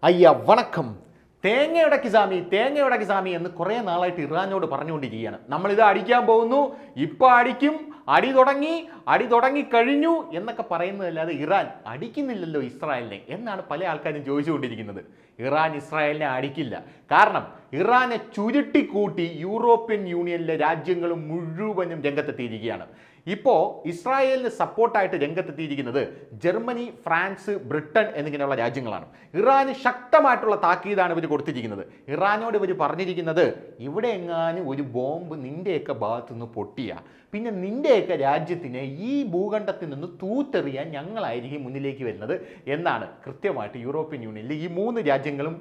അയ്യ വണക്കം. തേങ്ങയുടക്കി സ്വാമി എന്ന് കുറേ നാളായിട്ട് ഇറാനോട് പറഞ്ഞുകൊണ്ടിരിക്കുകയാണ്. നമ്മളിത് അടിക്കാൻ പോകുന്നു, ഇപ്പം അടിക്കും, അടി തുടങ്ങി കഴിഞ്ഞു എന്നൊക്കെ പറയുന്നതല്ലാതെ ഇറാൻ അടിക്കുന്നില്ലല്ലോ ഇസ്രായേലിനെ എന്നാണ് പല ആൾക്കാരും ചോദിച്ചുകൊണ്ടിരിക്കുന്നത്. ഇറാൻ ഇസ്രായേലിനെ അടിക്കില്ല. കാരണം ഇറാനെ ചുരുട്ടിക്കൂട്ടി യൂറോപ്യൻ യൂണിയനിലെ രാജ്യങ്ങളും മുഴുവനും രംഗത്തെത്തിയിരിക്കുകയാണ്. ഇപ്പോൾ ഇസ്രായേലിന് സപ്പോർട്ടായിട്ട് രംഗത്തെത്തിയിരിക്കുന്നത് ജർമ്മനി, ഫ്രാൻസ്, ബ്രിട്ടൻ എന്നിങ്ങനെയുള്ള രാജ്യങ്ങളാണ്. ഇറാന് ശക്തമായിട്ടുള്ള താക്കീതാണ് ഇവർ കൊടുത്തിരിക്കുന്നത്. ഇറാനോട് ഇവർ പറഞ്ഞിരിക്കുന്നത്, ഇവിടെ എങ്ങാനും ഒരു ബോംബ് നിൻ്റെയൊക്കെ ഭാഗത്തുനിന്ന് പൊട്ടിയ പിന്നെ നിൻ്റെയൊക്കെ രാജ്യത്തിനെ ഈ ഭൂഖണ്ഡത്തിൽ നിന്ന് തൂത്തെറിയാൻ ഞങ്ങളായിരിക്കും മുന്നിലേക്ക് വരുന്നത് എന്നാണ് കൃത്യമായിട്ട് യൂറോപ്യൻ യൂണിയനിൽ ഈ മൂന്ന് രാജ്യങ്ങളും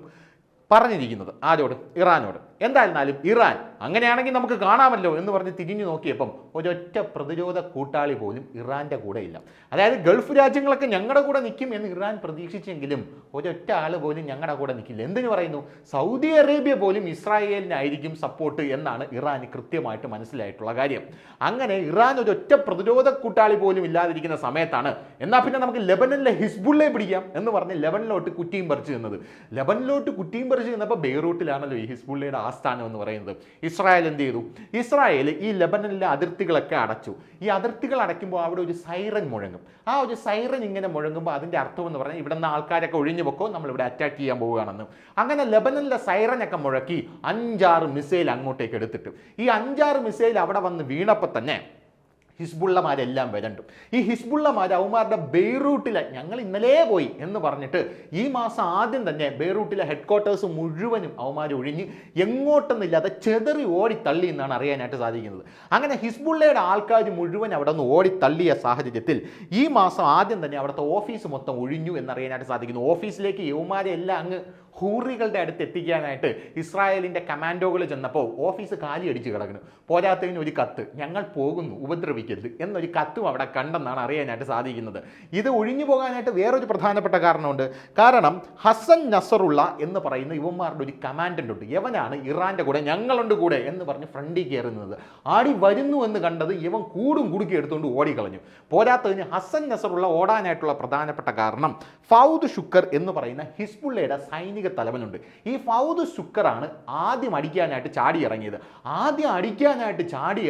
പറഞ്ഞിരിക്കുന്നത്. ആരോട്? ഇറാനോട്. എന്തായിരുന്നാലും ഇറാൻ അങ്ങനെയാണെങ്കിൽ നമുക്ക് കാണാമല്ലോ എന്ന് പറഞ്ഞ് തിരിഞ്ഞു നോക്കിയപ്പം ഒരൊറ്റ പ്രതിരോധ കൂട്ടാളി പോലും ഇറാൻ്റെ കൂടെ ഇല്ല. അതായത് ഗൾഫ് രാജ്യങ്ങളൊക്കെ ഞങ്ങളുടെ കൂടെ നിൽക്കും എന്ന് ഇറാൻ പ്രതീക്ഷിച്ചെങ്കിലും ഒരൊറ്റ ആൾ പോലും ഞങ്ങളുടെ കൂടെ നിൽക്കില്ല. എന്തിനു പറയുന്നു? സൗദി അറേബ്യ പോലും ഇസ്രായേലിനായിരിക്കും സപ്പോർട്ട് എന്നാണ് ഇറാന് കൃത്യമായിട്ട് മനസ്സിലായിട്ടുള്ള കാര്യം. അങ്ങനെ ഇറാൻ ഒരൊറ്റ പ്രതിരോധ കൂട്ടാളി പോലും ഇല്ലാതിരിക്കുന്ന സമയത്താണ് എന്നാൽ പിന്നെ നമുക്ക് ലെബനനിലെ ഹിസ്ബുള്ളയെ പിടിക്കാം എന്ന് പറഞ്ഞ് ലെബനിലോട്ട് കുറ്റിയും പറിച്ചു നിന്നത്. ലെബനിലോട്ട് കുറ്റിയും പറിച്ചു നിന്നപ്പോൾ ബെയ്റൂട്ടിലാണല്ലോ ഈ ഹിസ്ബുള്ളയുടെ ആസ്ഥാനം എന്ന് പറയുന്നത്. ഇസ്രായേൽ എന്ത് ചെയ്തു? ഇസ്രായേൽ ഈ ലെബനനിലെ അതിർത്തികളൊക്കെ അടച്ചു. ഈ അതിർത്തികൾ അടയ്ക്കുമ്പോൾ അവിടെ ഒരു സൈറൻ മുഴങ്ങും. ആ ഒരു സൈറൻ ഇങ്ങനെ മുഴങ്ങുമ്പോൾ അതിൻ്റെ അർത്ഥം എന്ന് പറഞ്ഞാൽ ഇവിടെ നിന്ന് ആൾക്കാരൊക്കെ ഒഴിഞ്ഞു പൊക്കോ, നമ്മളിവിടെ അറ്റാക്ക് ചെയ്യാൻ പോവുകയാണെന്ന്. അങ്ങനെ ലെബനനിലെ സൈറനൊക്കെ മുഴക്കി 5-6 മിസൈൽ അങ്ങോട്ടേക്ക് എടുത്തിട്ട് ഈ 5-6 മിസൈൽ അവിടെ വന്ന് വീണപ്പോൾ തന്നെ ഹിസ്ബുള്ളമാരെല്ലാം വരണ്ടും. ഈ ഹിസ്ബുള്ളമാർ അവന്മാരുടെ ബെയ്റൂട്ടിലെ ഞങ്ങൾ ഇന്നലെ പോയി എന്ന് പറഞ്ഞിട്ട് ഈ മാസം ആദ്യം തന്നെ ബെയ്റൂട്ടിലെ ഹെഡ് ക്വാർട്ടേഴ്സ് മുഴുവനും അവന്മാർ ഒഴിഞ്ഞ് എങ്ങോട്ടെന്നില്ലാതെ ചെതറി ഓടിത്തള്ളി എന്നാണ് അറിയാനായിട്ട് സാധിക്കുന്നത്. അങ്ങനെ ഹിസ്ബുള്ളയുടെ ആൾക്കാർ മുഴുവൻ അവിടെ നിന്ന് ഓടിത്തള്ളിയ സാഹചര്യത്തിൽ ഈ മാസം ആദ്യം തന്നെ അവിടുത്തെ ഓഫീസ് മൊത്തം ഒഴിഞ്ഞു എന്നറിയാനായിട്ട് സാധിക്കുന്നു. ഓഫീസിലേക്ക് യൗമാരെ എല്ലാം അങ്ങ് ഹൂറികളുടെ അടുത്ത് എത്തിക്കാനായിട്ട് ഇസ്രായേലിൻ്റെ കമാൻഡോകൾ ചെന്നപ്പോൾ ഓഫീസ് കാലി അടിച്ച് കിടക്കുന്നു. പോരാത്തതിന് ഒരു കത്ത്, ഞങ്ങൾ പോകുന്നു, ഉപദ്രവിക്കരുത് എന്നൊരു കത്തും അവിടെ കണ്ടെന്നാണ് അറിയാനായിട്ട് സാധിക്കുന്നത്. ഇത് ഒഴിഞ്ഞു പോകാനായിട്ട് വേറൊരു പ്രധാനപ്പെട്ട കാരണമുണ്ട്. കാരണം ഹസൻ നസറുള്ള എന്ന് പറയുന്ന ഇവന്മാരുടെ ഒരു കമാൻഡൻ്റ് ഉണ്ട്. ഇവനാണ് ഇറാൻ്റെ കൂടെ ഞങ്ങളുണ്ട് കൂടെ എന്ന് പറഞ്ഞ് ഫ്രണ്ടിൽ കയറുന്നത്. ആടി വരുന്നു എന്ന് കണ്ടത് ഇവൻ കൂടും കുടുക്കി എടുത്തുകൊണ്ട് ഓടിക്കളഞ്ഞു. പോരാത്തതിന് ഹസൻ നസറുള്ള ഓടാനായിട്ടുള്ള പ്രധാനപ്പെട്ട കാരണം ഫൗദ് ഷുക്കർ എന്ന് പറയുന്ന ഹിസ്ബുള്ളയുടെ സൈനിക തലവനുണ്ട്. ഈ ഫൗദ് ഷുക്കറാണ് ആദ്യം അടിക്കാനായിട്ട് ചാടി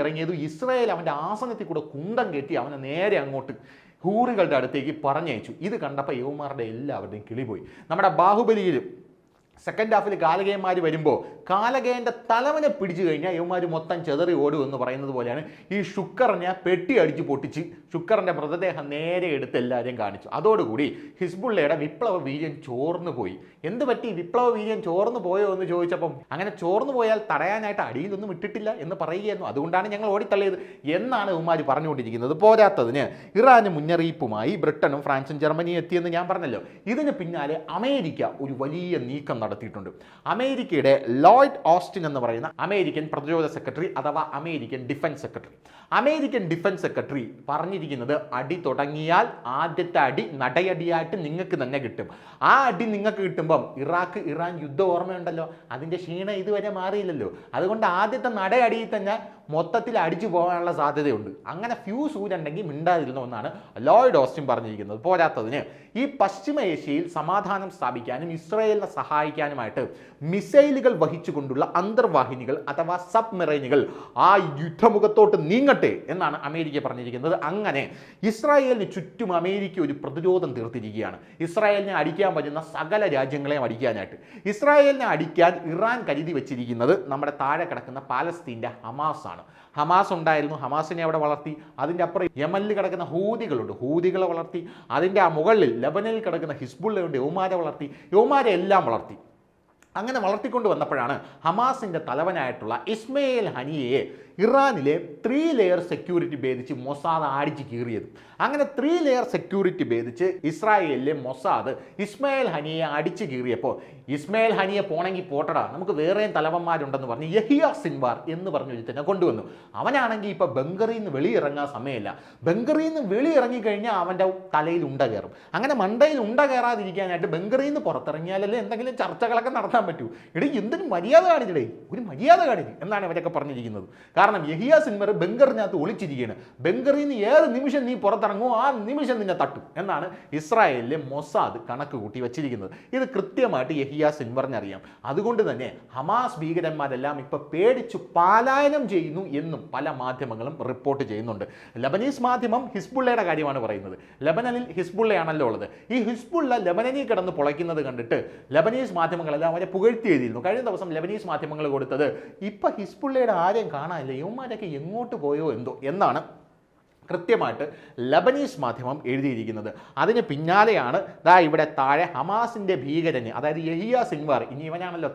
ഇറങ്ങിയത്. ഇസ്രായേൽ അവൻ്റെ ആസനത്തിൽ കൂടെ കുന്തം കെട്ടി അവനെ നേരെ അങ്ങോട്ട് ഹൂറികളുടെ അടുത്തേക്ക് പറഞ്ഞയച്ചു. ഇത് കണ്ടപ്പോൾ യൗമാരുടെ എല്ലാവരുടെയും കിളിപോയി. നമ്മുടെ ബാഹുബലിയിൽ സെക്കൻഡ് ഹാഫിൽ കാലകേയന്മാർ വരുമ്പോൾ കാലകേയൻ്റെ തലവനെ പിടിച്ചു കഴിഞ്ഞാൽ യൗമാർ മൊത്തം ചെതറി ഓടും എന്ന് പറയുന്നത് പോലെയാണ് ഈ ഷുക്കറിനെ പെട്ടി അടിച്ച് പൊട്ടിച്ച് ഷുക്കറിൻ്റെ മൃതദേഹം നേരെ എടുത്ത് എല്ലാവരെയും കാണിച്ചു. അതോടുകൂടി ഹിസ്ബുള്ളയുടെ വിപ്ലവ വീര്യം ചോർന്നു പോയി. എന്ത് പറ്റി? വിപ്ലവ വീര്യം ചോർന്നു പോയോ എന്ന് ചോദിച്ചപ്പം അങ്ങനെ ചോർന്നു പോയാൽ തടയാനായിട്ട് അടിയിലൊന്നും ഇട്ടിട്ടില്ല എന്ന് പറയുകയായിരുന്നു. അതുകൊണ്ടാണ് ഞങ്ങൾ ഓടിത്തള്ളിയത് എന്നാണ് യൗമാർ പറഞ്ഞുകൊണ്ടിരിക്കുന്നത്. പോരാത്തതിന് ഇറാന് മുന്നറിയിപ്പുമായി ബ്രിട്ടനും ഫ്രാൻസും ജർമ്മനിയും എത്തിയെന്ന് ഞാൻ പറഞ്ഞല്ലോ. ഇതിന് പിന്നാലെ അമേരിക്ക ഒരു വലിയ നീക്കം നടത്തിയിട്ടുണ്ട്. അമേരിക്കയുടെ ലോയ്ഡ് ഓസ്റ്റിൻ എന്ന് പറയുന്ന അമേരിക്കൻ പ്രതിരോധ സെക്രട്ടറി അഥവാ അമേരിക്കൻ ഡിഫൻസ് സെക്രട്ടറി പറഞ്ഞിരിക്കുന്നത്, അടി തുടങ്ങിയാൽ ആദ്യത്തെ അടി നടയടിയായിട്ട് നിങ്ങൾക്ക് തന്നെ കിട്ടും. ആ അടി നിങ്ങൾക്ക് കിട്ടുമ്പം ഇറാൻ യുദ്ധം ഓർമ്മയുണ്ടല്ലോ, അതിൻ്റെ ക്ഷീണം ഇതുവരെ മാറിയില്ലല്ലോ. അതുകൊണ്ട് ആദ്യത്തെ നടയടിയിൽ തന്നെ മൊത്തത്തിൽ അടിച്ചു പോകാനുള്ള സാധ്യതയുണ്ട്. അങ്ങനെ ഫ്യൂസ് ഊരുണ്ടെങ്കിൽ മിണ്ടാതിരുന്നു എന്നാണ് ലോയ്ഡ് ഓസ്റ്റിൻ പറഞ്ഞിരിക്കുന്നത്. പോരാത്തതിന് ഈ പശ്ചിമ ഏഷ്യയിൽ സമാധാനം സ്ഥാപിക്കാനും ഇസ്രായേലിനെ സഹായിക്കാനുമായിട്ട് മിസൈലുകൾ വഹിച്ചുകൊണ്ടുള്ള അന്തർവാഹിനികൾ അഥവാ സബ്മെറൈനുകൾ ആ യുദ്ധമുഖത്തോട്ട് നീങ്ങട്ടെ എന്നാണ് അമേരിക്ക പറഞ്ഞിരിക്കുന്നത്. അങ്ങനെ ഇസ്രായേലിന് ചുറ്റും അമേരിക്ക ഒരു പ്രതിരോധം തീർത്തിരിക്കുകയാണ്. ഇസ്രായേലിനെ അടിക്കാൻ പറ്റുന്ന സകല രാജ്യങ്ങളെയും അടിക്കാനായിട്ട്. ഇസ്രായേലിനെ അടിക്കാൻ ഇറാൻ കരുതി വെച്ചിരിക്കുന്നത് നമ്മുടെ താഴെ കിടക്കുന്ന പാലസ്തീൻ്റെ ഹമാസാണ്. ഹമാസ് ഉണ്ടായിരുന്നു, ഹമാസിനെ അവിടെ വളർത്തി. അതിൻ്റെ അപ്പുറം യമനിൽ കിടക്കുന്ന ഹൂതികളെ വളർത്തി. അതിൻ്റെ ആ മുകളിൽ ലെബനനിൽ കിടക്കുന്ന ഹിസ്ബുള്ളയുണ്ട്, യൗമാരെ എല്ലാം വളർത്തി. അങ്ങനെ വളർത്തിക്കൊണ്ട് വന്നപ്പോഴാണ് ഹമാസിൻ്റെ തലവനായിട്ടുള്ള ഇസ്മയിൽ ഹനിയയെ ഇറാനിലെ 3 ലെയർ സെക്യൂരിറ്റി ഭേദിച്ച് മൊസാദ് അടിച്ച് കീറിയത്. അങ്ങനെ 3 ലെയർ സെക്യൂരിറ്റി ഭേദിച്ച് ഇസ്രായേലിലെ മൊസാദ് ഇസ്മയിൽ ഹനിയെ അടിച്ച് കീറിയപ്പോൾ ഇസ്മയിൽ ഹനിയെ പോണെങ്കിൽ പോട്ടടാ, നമുക്ക് വേറെയും തലവന്മാരുണ്ടെന്ന് പറഞ്ഞ് യഹിയ സിൻവാർ എന്ന് പറഞ്ഞൊരു തന്നെ കൊണ്ടുവന്നു. അവനാണെങ്കിൽ ഇപ്പോൾ ബംഗറിൽ നിന്ന് വെളിയിറങ്ങാൻ സമയമില്ല. ബംഗറിൽ നിന്ന് വെളിയിറങ്ങിക്കഴിഞ്ഞാൽ അവൻ്റെ തലയിൽ ഉണ്ട കയറും. അങ്ങനെ മണ്ടയിൽ ഉണ്ട കയറാതിരിക്കാനായിട്ട് ബംഗറിൽ നിന്ന് പുറത്തിറങ്ങിയാലല്ലേ എന്തെങ്കിലും ചർച്ചകളൊക്കെ നടത്താൻ പറ്റൂ. എന്തിനും മര്യാദ കാണിച്ചിടേ, ഒരു മര്യാദ കാണിക്കും എന്നാണ് ഇവരൊക്കെ പറഞ്ഞിരിക്കുന്നത്. കാരണം യഹിയ സിൻവർ ബങ്കറിനകത്ത് ഒളിച്ചിരിക്കുകയാണ്. ബങ്കറിൽ നിന്ന് ഏത് നിമിഷം നീ പുറത്തിറങ്ങുമോ ആ നിമിഷം നിന്നെ തട്ടും എന്നാണ് ഇസ്രായേലിലെ മൊസാദ് കണക്ക് കൂട്ടി വെച്ചിരിക്കുന്നത്. ഇത് കൃത്യമായിട്ട് യഹിയ സിൻവറിനറിയാം. അതുകൊണ്ട് തന്നെ ഹമാസ് ഭീകരന്മാരെല്ലാം ഇപ്പൊ പേടിച്ചു പലായനം ചെയ്യുന്നു എന്നും പല മാധ്യമങ്ങളും റിപ്പോർട്ട് ചെയ്യുന്നുണ്ട്. ലബനീസ് മാധ്യമം ഹിസ്ബുള്ളയുടെ കാര്യമാണ് പറയുന്നത്. ലബനനിൽ ഹിസ്ബുള്ളയാണല്ലോ ഉള്ളത്. ഈ ഹിസ്ബുള്ള ലബനനിൽ കിടന്ന് പൊളയ്ക്കുന്നത് കണ്ടിട്ട് ലബനീസ് മാധ്യമങ്ങളെല്ലാം അവരെ പുകഴ്ത്തി എഴുതിയിരുന്നു. കഴിഞ്ഞ ദിവസം ലബനീസ് മാധ്യമങ്ങൾ കൊടുത്തത് ഇപ്പൊ ഹിസ്ബുള്ളയുടെ ആരെയും കാണാനില്ല, യുവമാരൊക്കെ എങ്ങോട്ട് പോയോ എന്തോ എന്നാണ് കൃത്യമായിട്ട് ലബനീസ് മാധ്യമം എഴുതിയിരിക്കുന്നത്. അതിന് പിന്നാലെയാണ് ഇവിടെ താഴെ ഹമാസിന്റെ ഭീകരന്, അതായത് യഹിയ സിൻവാർ, ഇനി ഇവനാണല്ലോ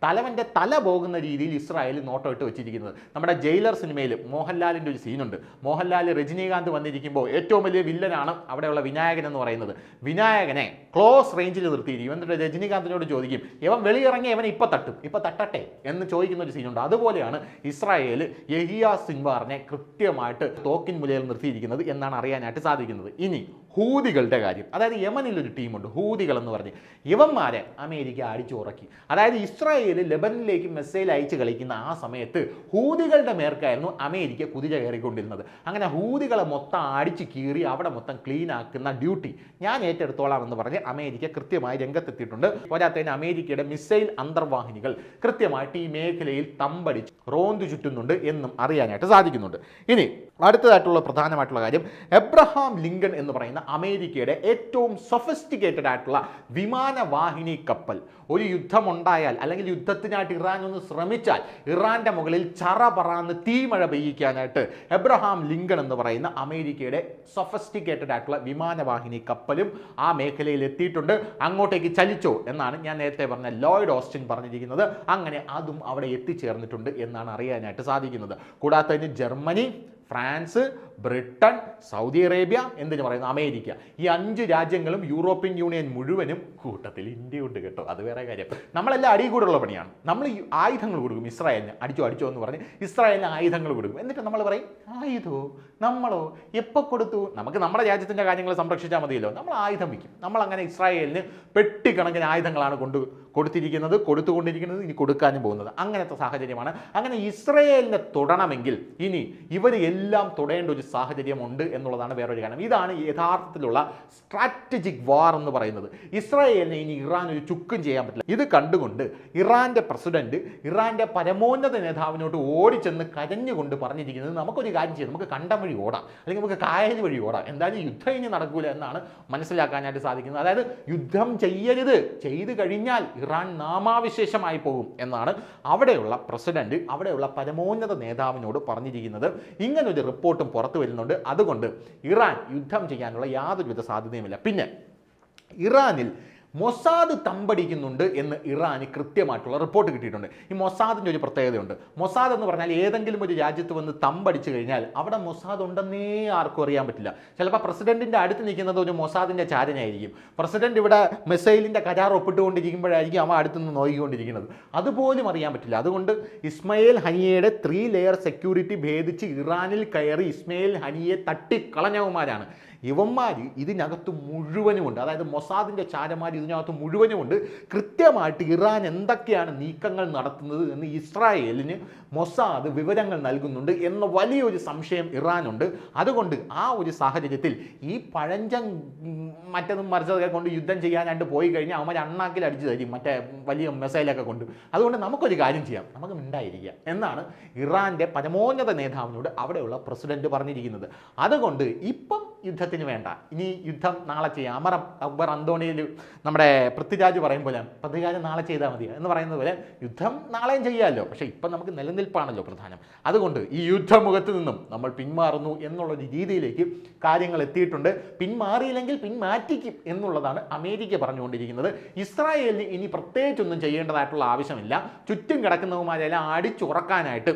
തലവന്റെ തല പോകുന്ന രീതിയിൽ ഇസ്രായേൽ നോട്ടം ഇട്ട് വെച്ചിരിക്കുന്നത്. നമ്മുടെ ജയിലർ സിനിമയിൽ മോഹൻലാലിന്റെ ഒരു സീനുണ്ട്. മോഹൻലാൽ രജനീകാന്ത് വന്നിരിക്കുമ്പോൾ ഏറ്റവും വലിയ വില്ലനാണ് അവിടെയുള്ള വിനായകൻ എന്ന് പറയുന്നത്. വിനായകനെ ക്ലോസ് റേഞ്ചിൽ നിർത്തിയിരിക്കും. എന്നിട്ട് രജനീകാന്തിനോട് ചോദിക്കും, ഇവൻ വെളിയിറങ്ങി ഇവനെ ഇപ്പൊ തട്ടും, ഇപ്പൊ തട്ടട്ടെ എന്ന് ചോദിക്കുന്ന ഒരു സീനുണ്ട്. അതുപോലെയാണ് ഇസ്രായേൽ യഹിയ സിൻവാറിനെ കൃത്യമായിട്ട് തോക്കിൻ മുലയിൽ നിർത്തിയിരിക്കുന്നത് എന്നാണ് അറിയാനായിട്ട് സാധിക്കുന്നത്. ഇനി ഹൂതികളുടെ കാര്യം, അതായത് യമനിലൊരു ടീമുണ്ട് ഹൂതികൾ എന്ന് പറഞ്ഞ്, ഇവന്മാരെ അമേരിക്ക അടിച്ചുറക്കി. അതായത് ഇസ്രായേൽ ലെബനിലേക്ക് മെസ്സേജ് അയച്ച് കളിക്കുന്ന ആ സമയത്ത് ഹൂതികളുടെ മേർക്കായിരുന്നു അമേരിക്ക കുതിര കയറിക്കൊണ്ടിരുന്നത്. അങ്ങനെ ഹൂതികളെ മൊത്തം അടിച്ച് കീറി അവിടെ മൊത്തം ക്ലീൻ ആക്കുന്ന ഡ്യൂട്ടി ഞാൻ ഏറ്റെടുത്തോളാം എന്ന് പറഞ്ഞ് അമേരിക്ക കൃത്യമായി രംഗത്തെത്തിയിട്ടുണ്ട്. പോരാത്തതിന് അമേരിക്കയുടെ മിസൈൽ അന്തർവാഹിനികൾ കൃത്യമായിട്ട് ഈ മേഖലയിൽ തമ്പടിച്ച് റോന്തു ചുറ്റുന്നുണ്ട് എന്നും അറിയാനായിട്ട് സാധിക്കുന്നുണ്ട്. ഇനി അടുത്തതായിട്ടുള്ള പ്രധാനമായിട്ടുള്ള കാര്യം, എബ്രഹാം ലിങ്കൺ എന്ന് പറയുന്ന അമേരിക്കയുടെ ഏറ്റവും സൊഫിസ്റ്റിക്കേറ്റഡ് ആയിട്ടുള്ള വിമാനവാഹിനി കപ്പൽ ഒരു യുദ്ധമുണ്ടായാൽ അല്ലെങ്കിൽ യുദ്ധത്തിനായിട്ട് ഇറാൻ ഒന്ന് ശ്രമിച്ചാൽ ഇറാന്റെ മുകളിൽ ചറ പറന്ന് തീമഴ പെയ്യിക്കാനായിട്ട് എബ്രഹാം ലിങ്കൺ എന്ന് പറയുന്ന അമേരിക്കയുടെ സൊഫിസ്റ്റിക്കേറ്റഡ് ആയിട്ടുള്ള വിമാനവാഹിനി കപ്പലും ആ മേഖലയിൽ എത്തിയിട്ടുണ്ട്. അങ്ങോട്ടേക്ക് ചലിച്ചോ എന്നാണ് ഞാൻ നേരത്തെ പറഞ്ഞ ലോയ്ഡ് ഓസ്റ്റിൻ പറഞ്ഞിരിക്കുന്നത്. അങ്ങനെ അതും അവിടെ എത്തിച്ചേർന്നിട്ടുണ്ട് എന്നാണ് അറിയാനായിട്ട് സാധിക്കുന്നത്. കൂടാതെ Germany, France, Britain, Saudi Arabia, എന്തിനു പറയുന്നു അമേരിക്ക, ഈ 5 രാജ്യങ്ങളും യൂറോപ്യൻ യൂണിയൻ മുഴുവനും, കൂട്ടത്തിൽ ഇന്ത്യ ഉണ്ട് കേട്ടോ, അത് വേറെ കാര്യം. നമ്മളെല്ലാം അടികൂടുള്ള പണിയാണ്. നമ്മൾ ഈ ആയുധങ്ങൾ കൊടുക്കും ഇസ്രായേലിന്, അടിച്ചോ എന്ന് പറഞ്ഞ് ഇസ്രായേലിന് ആയുധങ്ങൾ കൊടുക്കും. എന്നിട്ട് നമ്മൾ പറയും ആയുധോ നമ്മളോ എപ്പോൾ കൊടുത്തു, നമുക്ക് നമ്മുടെ രാജ്യത്തിൻ്റെ കാര്യങ്ങൾ സംരക്ഷിച്ചാൽ മതിയല്ലോ, നമ്മൾ ആയുധം വയ്ക്കും. നമ്മളങ്ങനെ ഇസ്രായേലിന് പെട്ടിക്കണക്കിന് ആയുധങ്ങളാണ് കൊടുത്തുകൊണ്ടിരിക്കുന്നത്, ഇനി കൊടുക്കാനും പോകുന്നത്. അങ്ങനത്തെ സാഹചര്യമാണ്. അങ്ങനെ ഇസ്രായേലിനെ തൊടണമെങ്കിൽ ഇനി ഇവർ എല്ലാം തൊടേണ്ട ഒരു സാഹചര്യമുണ്ട് എന്നുള്ളതാണ് വേറൊരു കാരണം. ഇതാണ് യഥാർത്ഥത്തിലുള്ള സ്ട്രാറ്റജിക് വാർ എന്ന് പറയുന്നത്. ഇസ്രായേലിനെ ഇനി ഇറാൻ ഒരു ചുക്കും ചെയ്യാൻ പറ്റില്ല. ഇത് കണ്ടുകൊണ്ട് ഇറാന്റെ പ്രസിഡന്റ് ഇറാന്റെ പരമോന്നത നേതാവിനോട്ട് ഓടിച്ചെന്ന് കരഞ്ഞുകൊണ്ട് പറഞ്ഞിരിക്കുന്നത്, നമുക്കൊരു കാര്യം ചെയ്യാം, നമുക്ക് കണ്ടം വഴി ഓടാം, അല്ലെങ്കിൽ നമുക്ക് കായൽ വഴി ഓടാം, എന്തായാലും യുദ്ധം ഇനി നടക്കൂല എന്നാണ് മനസ്സിലാക്കാനായിട്ട് സാധിക്കുന്നത്. അതായത് യുദ്ധം ചെയ്യരുത്, ചെയ്തു കഴിഞ്ഞാൽ ഇറാൻ നാമാവിശേഷമായി പോകും എന്നാണ് അവിടെയുള്ള പ്രസിഡന്റ് അവിടെയുള്ള പരമോന്നത നേതാവിനോട് പറഞ്ഞിരിക്കുന്നത്. ഇങ്ങനൊരു റിപ്പോർട്ടും പുറത്തു വരുന്നുണ്ട്. അതുകൊണ്ട് ഇറാൻ യുദ്ധം ചെയ്യാനുള്ള യാതൊരുവിധ സാധ്യതയുമില്ല. പിന്നെ ഇറാനിൽ മൊസാദ് തമ്പടിക്കുന്നുണ്ട് എന്ന് ഇറാന് കൃത്യമായിട്ടുള്ള റിപ്പോർട്ട് കിട്ടിയിട്ടുണ്ട്. ഈ മൊസാദിൻ്റെ ഒരു പ്രത്യേകതയുണ്ട്. മൊസാദ് എന്ന് പറഞ്ഞാൽ ഏതെങ്കിലും ഒരു രാജ്യത്ത് വന്ന് തമ്പടിച്ചു കഴിഞ്ഞാൽ അവിടെ മൊസാദ് ഉണ്ടെന്നേ ആർക്കും അറിയാൻ പറ്റില്ല. ചിലപ്പോൾ പ്രസിഡന്റിൻ്റെ അടുത്ത് നിൽക്കുന്നത് ഒരു മൊസാദിൻ്റെ ചാരനായിരിക്കും. പ്രസിഡന്റ് ഇവിടെ മിസൈലിൻ്റെ കരാർ ഒപ്പിട്ടുകൊണ്ടിരിക്കുമ്പോഴായിരിക്കും അവ അടുത്തുനിന്ന് നോക്കിക്കൊണ്ടിരിക്കുന്നത്. അതുപോലും അറിയാൻ പറ്റില്ല. അതുകൊണ്ട് ഇസ്മയിൽ ഹനിയയുടെ 3 ലെയർ സെക്യൂരിറ്റി ഭേദിച്ച് ഇറാനിൽ കയറി ഇസ്മയിൽ ഹനിയെ തട്ടിക്കളഞ്ഞവന്മാരാണ്. ഇവന്മാർ ഇതിനകത്ത് മുഴുവനുമുണ്ട്. അതായത് മൊസാദിൻ്റെ ചാരന്മാർ ഇതിനകത്ത് മുഴുവനുമുണ്ട്. കൃത്യമായിട്ട് ഇറാൻ എന്തൊക്കെയാണ് നീക്കങ്ങൾ നടത്തുന്നത് എന്ന് ഇസ്രായേലിന് മൊസാദ് വിവരങ്ങൾ നൽകുന്നുണ്ട് എന്ന വലിയൊരു സംശയം ഇറാനുണ്ട്. അതുകൊണ്ട് ആ ഒരു സാഹചര്യത്തിൽ ഈ പഴഞ്ചൻ മറ്റതും മറിച്ചതൊക്കെ കൊണ്ട് യുദ്ധം ചെയ്യാനായിട്ട് പോയി കഴിഞ്ഞാൽ അവന്മാർ അണ്ണാക്കിൽ അടിച്ചു തരും മറ്റേ വലിയ മിസൈലൊക്കെ കൊണ്ട്. അതുകൊണ്ട് നമുക്കൊരു കാര്യം ചെയ്യാം, നമുക്ക് മിണ്ടായിരിക്കുക എന്നാണ് ഇറാൻ്റെ പരമോന്നത നേതാവിനോട് അവിടെയുള്ള പ്രസിഡന്റ് പറഞ്ഞിരിക്കുന്നത്. അതുകൊണ്ട് ഇപ്പം യുദ്ധത്തിന് വേണ്ട, ഇനി യുദ്ധം നാളെ ചെയ്യാം. അമർ അക്ബർ അന്തോണിയിൽ നമ്മുടെ പൃഥ്വിരാജ് പറയും പോലെ പ്രതികാരം നാളെ ചെയ്താൽ മതി എന്ന് പറയുന്നത് പോലെ യുദ്ധം നാളെയും ചെയ്യാമല്ലോ, പക്ഷേ ഇപ്പം നമുക്ക് നിലനിൽപ്പാണല്ലോ പ്രധാനം. അതുകൊണ്ട് ഈ യുദ്ധമുഖത്ത് നിന്നും നമ്മൾ പിന്മാറുന്നു എന്നുള്ളൊരു രീതിയിലേക്ക് കാര്യങ്ങൾ എത്തിയിട്ടുണ്ട്. പിന്മാറിയില്ലെങ്കിൽ പിന്മാറ്റിക്കും എന്നുള്ളതാണ് അമേരിക്ക പറഞ്ഞുകൊണ്ടിരിക്കുന്നത്. ഇസ്രായേലിന് ഇനി പ്രത്യേകിച്ചൊന്നും ചെയ്യേണ്ടതായിട്ടുള്ള ആവശ്യമില്ല. ചുറ്റും കിടക്കുന്നവന്മാരെല്ലാം അടിച്ചുറക്കാനായിട്ട്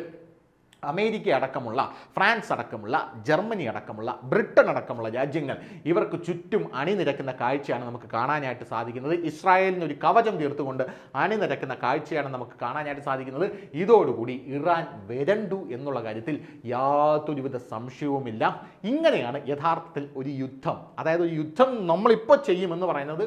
അമേരിക്ക അടക്കമുള്ള, ഫ്രാൻസ് അടക്കമുള്ള, ജർമ്മനി അടക്കമുള്ള, ബ്രിട്ടൻ അടക്കമുള്ള രാജ്യങ്ങൾ ഇവർക്ക് ചുറ്റും അണിനിരക്കുന്ന കാഴ്ചയാണ് നമുക്ക് കാണാനായിട്ട് സാധിക്കുന്നത്. ഇസ്രായേലിന് ഒരു കവചം തീർത്തുകൊണ്ട് അണിനിരക്കുന്ന കാഴ്ചയാണ് നമുക്ക് കാണാനായിട്ട് സാധിക്കുന്നത്. ഇതോടുകൂടി ഇറാൻ വരണ്ടു എന്നുള്ള കാര്യത്തിൽ യാതൊരുവിധ സംശയവുമില്ല. ഇങ്ങനെയാണ് യഥാർത്ഥത്തിൽ ഒരു യുദ്ധം, അതായത് ഒരു യുദ്ധം നമ്മളിപ്പോൾ ചെയ്യുമെന്ന് പറയുന്നത്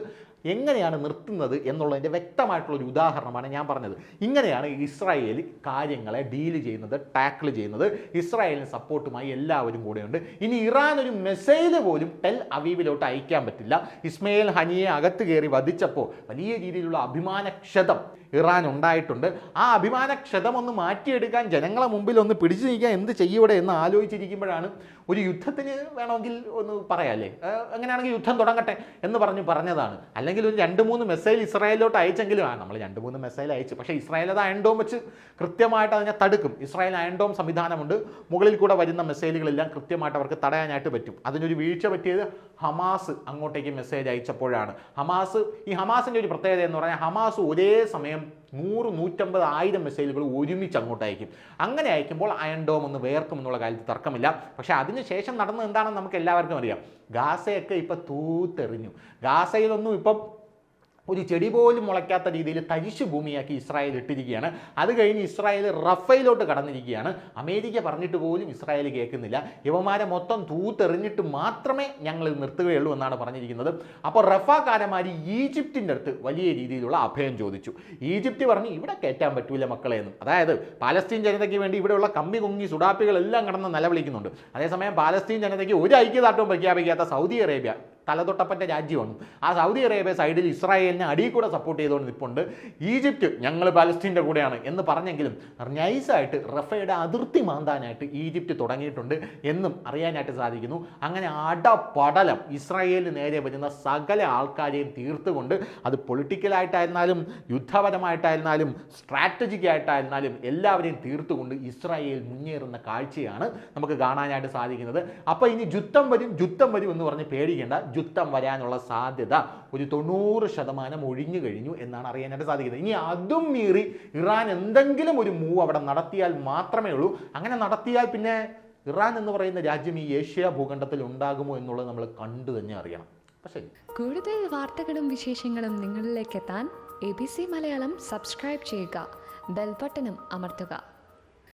എങ്ങനെയാണ് നിർത്തുന്നത് എന്നുള്ളതിൻ്റെ വ്യക്തമായിട്ടുള്ളൊരു ഉദാഹരണമാണ് ഞാൻ പറഞ്ഞത്. ഇങ്ങനെയാണ് ഇസ്രായേൽ കാര്യങ്ങളെ ഡീല് ചെയ്യുന്നത്, ടാക്കിൾ ചെയ്യുന്നത്. ഇസ്രായേലിന് സപ്പോർട്ടുമായി എല്ലാവരും കൂടെയുണ്ട്. ഇനി ഇറാൻ ഒരു മെസൈൽ പോലും ടെൽ അവീവിലോട്ട് അയക്കാൻ പറ്റില്ല. ഇസ്മയിൽ ഹനിയെ അകത്ത് കയറി വധിച്ചപ്പോൾ വലിയ രീതിയിലുള്ള അഭിമാനക്ഷതം ഇറാൻ ഉണ്ടായിട്ടുണ്ട്. ആ അഭിമാനക്ഷതം ഒന്ന് മാറ്റിയെടുക്കാൻ, ജനങ്ങളെ മുമ്പിൽ ഒന്ന് പിടിച്ചു നീക്കാൻ എന്ത് ചെയ്യൂടെ എന്ന് ആലോചിച്ചിരിക്കുമ്പോഴാണ് ഒരു യുദ്ധത്തിന് വേണമെങ്കിൽ ഒന്ന് പറയാല്ലേ, അങ്ങനെയാണെങ്കിൽ യുദ്ധം തുടങ്ങട്ടെ എന്ന് പറഞ്ഞതാണ്. അല്ലെങ്കിൽ ഒരു 2-3 മെസ്സേജ് ഇസ്രായേലിലോട്ട് അയച്ചെങ്കിലും നമ്മൾ 2-3 മെസ്സേജ് അയച്ചു. പക്ഷേ ഇസ്രായേൽ അത് അയൺ ഡോം വെച്ച് കൃത്യമായിട്ട് അതിനെ തടുക്കും. ഇസ്രായേൽ അയൺ ഡോം സംവിധാനമുണ്ട്. മുകളിൽ കൂടെ വരുന്ന മെസ്സേജുകളെല്ലാം കൃത്യമായിട്ട് അവർക്ക് തടയാനായിട്ട് പറ്റും. അതിനൊരു വീഴ്ച പറ്റിയത് ഹമാസ് അങ്ങോട്ടേക്ക് മെസ്സേജ് അയച്ചപ്പോഴാണ്. ഹമാസിൻ്റെ ഒരു പ്രത്യേകത എന്ന് പറഞ്ഞാൽ ഹമാസ് ഒരേ സമയം 100-150-1000 മെസ്സേജുകൾ ഒരുമിച്ച് അങ്ങോട്ട് അയക്കും. അങ്ങനെ അയക്കുമ്പോൾ അയൺ ഡോം ഒന്ന് വേർക്കും എന്നുള്ള കാര്യത്തിൽ തർക്കമില്ല. പക്ഷേ അതിനുശേഷം നടന്നത് എന്താണെന്ന് നമുക്ക് എല്ലാവർക്കും അറിയാം. ഗാസയൊക്കെ ഇപ്പം തൂത്തെറിഞ്ഞു. ഗാസയിലൊന്നും ഇപ്പം ഒരു ചെടി പോലും മുളയ്ക്കാത്ത രീതിയിൽ തരിശു ഭൂമിയാക്കി ഇസ്രായേൽ ഇട്ടിരിക്കുകയാണ്. അത് കഴിഞ്ഞ് ഇസ്രായേൽ റഫയിലോട്ട് കടന്നിരിക്കുകയാണ്. അമേരിക്ക പറഞ്ഞിട്ട് പോലും ഇസ്രായേൽ കേൾക്കുന്നില്ല. ഇവന്മാരെ മൊത്തം തൂത്തെറിഞ്ഞിട്ട് മാത്രമേ ഞങ്ങൾ നിർത്തുകയുള്ളൂ എന്നാണ് പറഞ്ഞിരിക്കുന്നത്. അപ്പോൾ റഫാക്കാരന്മാർ ഈജിപ്തിൻ്റെ അടുത്ത് വലിയ രീതിയിലുള്ള അഭയം ചോദിച്ചു. ഈജിപ്ത് പറഞ്ഞു ഇവിടെ കയറ്റാൻ പറ്റൂല മക്കളെ എന്നും. അതായത് പാലസ്തീൻ ജനതയ്ക്ക് വേണ്ടി ഇവിടെയുള്ള കമ്പി കുങ്ങി സുഡാപ്പികളെല്ലാം കിടന്ന് നിലവിളിക്കുന്നുണ്ട്. അതേസമയം പാലസ്തീൻ ജനതയ്ക്ക് ഒരു ഐക്യദാർഢ്യവും പ്രഖ്യാപിക്കാത്ത സൗദി അറേബ്യ തലതൊട്ടപ്പൻ്റെ രാജ്യമാണ്. ആ സൗദി അറേബ്യ സൈഡിൽ ഇസ്രായേലിനെ അടിയിൽ കൂടെ സപ്പോർട്ട് ചെയ്തുകൊണ്ട് നിൽപ്പുണ്ട്. ഈജിപ്റ്റ് ഞങ്ങൾ പാലസ്തീൻ്റെ കൂടെയാണ് എന്ന് പറഞ്ഞെങ്കിലും നൈസായിട്ട് റഫയുടെ അതിർത്തി മാന്താനായിട്ട് ഈജിപ്റ്റ് തുടങ്ങിയിട്ടുണ്ട് എന്നും അറിയാനായിട്ട് സാധിക്കുന്നു. അങ്ങനെ അടപടലം ഇസ്രായേലിന് നേരെ വരുന്ന സകല ആൾക്കാരെയും തീർത്തുകൊണ്ട്, അത് പൊളിറ്റിക്കലായിട്ടായിരുന്നാലും യുദ്ധപരമായിട്ടായിരുന്നാലും സ്ട്രാറ്റജിക് ആയിട്ടായിരുന്നാലും എല്ലാവരെയും തീർത്തുകൊണ്ട് ഇസ്രായേൽ മുന്നേറുന്ന കാഴ്ചയാണ് നമുക്ക് കാണാനായിട്ട് സാധിക്കുന്നത്. അപ്പോൾ ഇനി യുദ്ധം വരും എന്ന് പറഞ്ഞ് പേടിക്കേണ്ട. യുദ്ധം വരാനുള്ള സാധ്യത ഒരു 90% ഒഴിഞ്ഞു കഴിഞ്ഞു എന്നാണ് അറിയാനായിട്ട് സാധിക്കുന്നത്. ഇനി അതും മീറി ഇറാൻ എന്തെങ്കിലും ഒരു മൂവ് അവിടെ നടത്തിയാൽ മാത്രമേ ഉള്ളൂ. അങ്ങനെ നടത്തിയാൽ പിന്നെ ഇറാൻ എന്ന് പറയുന്ന രാജ്യം ഈ ഏഷ്യ ഭൂഖണ്ഡത്തിൽ ഉണ്ടാകുമോ എന്നുള്ളത് നമ്മൾ കണ്ടു തന്നെ അറിയണം. പക്ഷേ കൂടുതൽ വാർത്തകളും വിശേഷങ്ങളും നിങ്ങളിലേക്ക് എത്താൻ ABC മലയാളം സബ്സ്ക്രൈബ് ചെയ്യുക, ബെൽ ബട്ടണും അമർത്തുക.